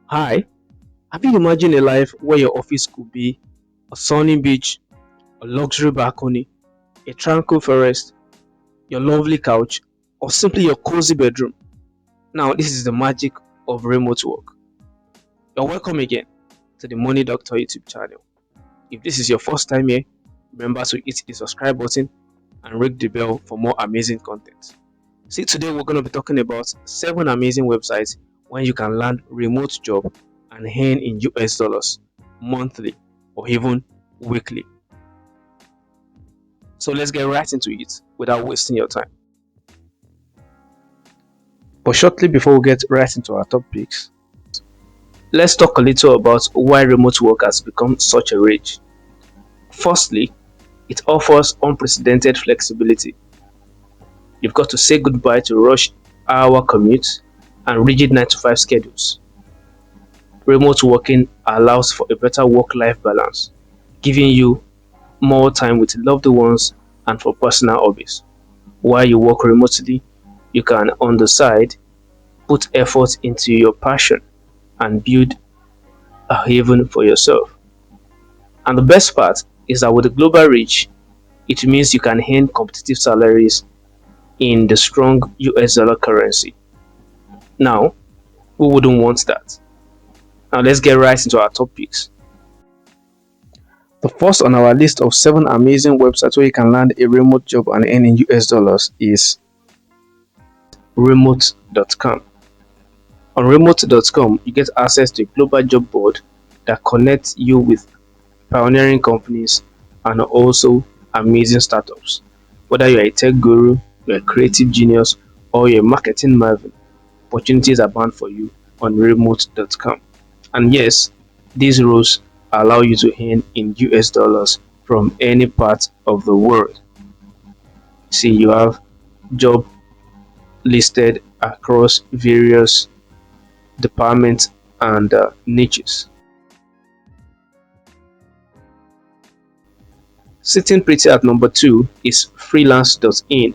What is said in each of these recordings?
Hi, have you imagined a life where your office could be a sunny beach, a luxury balcony, a tranquil forest, your lovely couch, or simply your cozy bedroom? Now, this is the magic of remote work. You're welcome again to the Money Doctor YouTube channel. If this is your first time here, remember to hit the subscribe button and ring the bell for more amazing content. See, today we're going to be talking about 7 amazing websites when you can land remote job and earn in US dollars monthly or even weekly. So let's get right into it without wasting your time. But shortly before we get right into our topics, let's talk a little about why remote work has become such a rage. Firstly, it offers unprecedented flexibility. You've got to say goodbye to rush hour commutes and rigid 9 to 5 schedules. Remote working allows for a better work-life balance, giving you more time with loved ones and for personal hobbies. While you work remotely, you can, on the side, put effort into your passion and build a haven for yourself. And the best part is that with the global reach, it means you can earn competitive salaries in the strong US dollar currency. Now, who wouldn't want that? Now, let's get right into our topics. The first on our list of 7 amazing websites where you can land a remote job and earn in US dollars is remote.com. On remote.com, you get access to a global job board that connects you with pioneering companies and also amazing startups. Whether you're a tech guru, you're a creative genius, or you're a marketing marvel, opportunities are bound for you on remote.com. And yes, these roles allow you to earn in US dollars from any part of the world. See, you have job listed across various departments and niches. Sitting pretty at number 2 is freelance.in.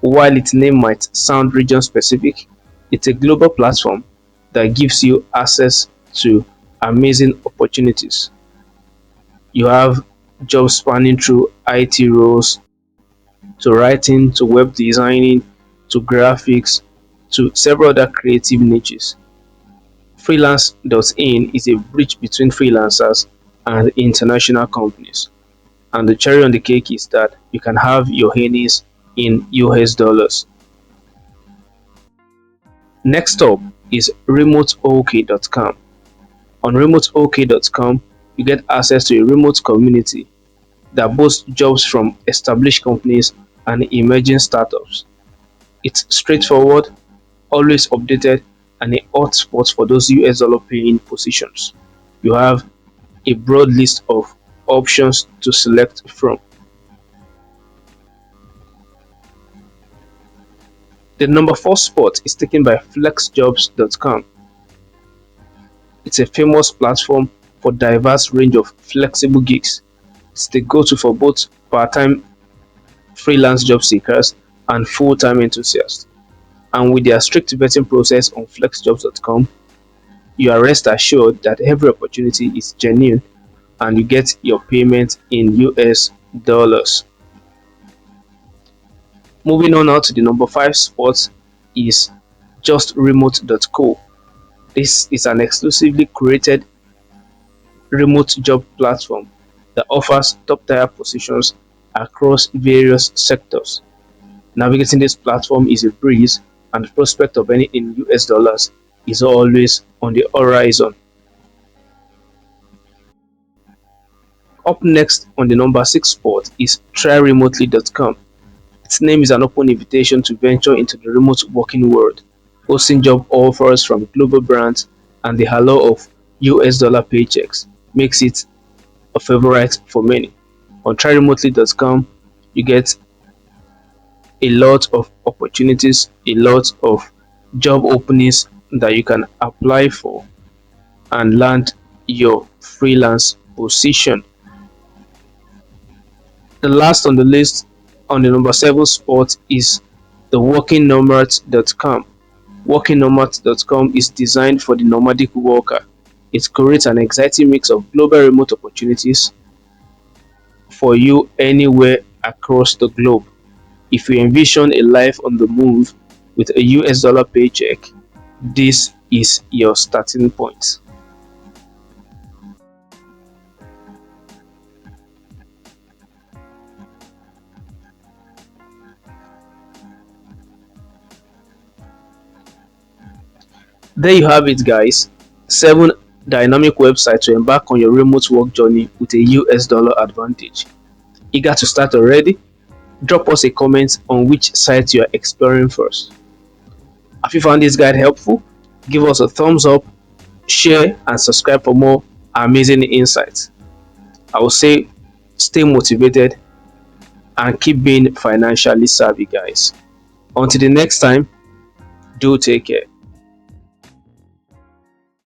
While its name might sound region specific, it's a global platform that gives you access to amazing opportunities. You have jobs spanning through IT roles, to writing, to web designing, to graphics, to several other creative niches. Freelance.in is a bridge between freelancers and international companies. And the cherry on the cake is that you can have your earnings in US dollars. Next up is remoteok.com. On remoteok.com, you get access to a remote community that boasts jobs from established companies and emerging startups. It's straightforward, always updated, and a hot spot for those US dollar paying positions. You have a broad list of options to select from. The number 4 spot is taken by flexjobs.com. It's a famous platform for diverse range of flexible gigs. It's the go-to for both part-time freelance job seekers and full-time enthusiasts. And with their strict vetting process on flexjobs.com, you are rest assured that every opportunity is genuine and you get your payment in US dollars. Moving on now to the number 5 spot is justremote.co. This is an exclusively created remote job platform that offers top tier positions across various sectors. Navigating this platform is a breeze, and the prospect of earning in US dollars is always on the horizon. Up next on the number 6 spot is tryremotely.com. Its name is an open invitation to venture into the remote working world, hosting job offers from global brands, and the halo of US dollar paychecks makes it a favorite for many. On tryremotely.com, you get a lot of opportunities, a lot of job openings that you can apply for and land your freelance position. The last on the list on the number 7 spot is theworkingnomad.com. WorkingNomad.com is designed for the nomadic worker. It creates an exciting mix of global remote opportunities for you anywhere across the globe. If you envision a life on the move with a US dollar paycheck, this is your starting point. There you have it, guys. 7 dynamic websites to embark on your remote work journey with a US dollar advantage. Eager to start already? Drop us a comment on which site you are exploring first. Have you found this guide helpful? Give us a thumbs up, share, and subscribe for more amazing insights. I will say stay motivated and keep being financially savvy, guys. Until the next time, do take care.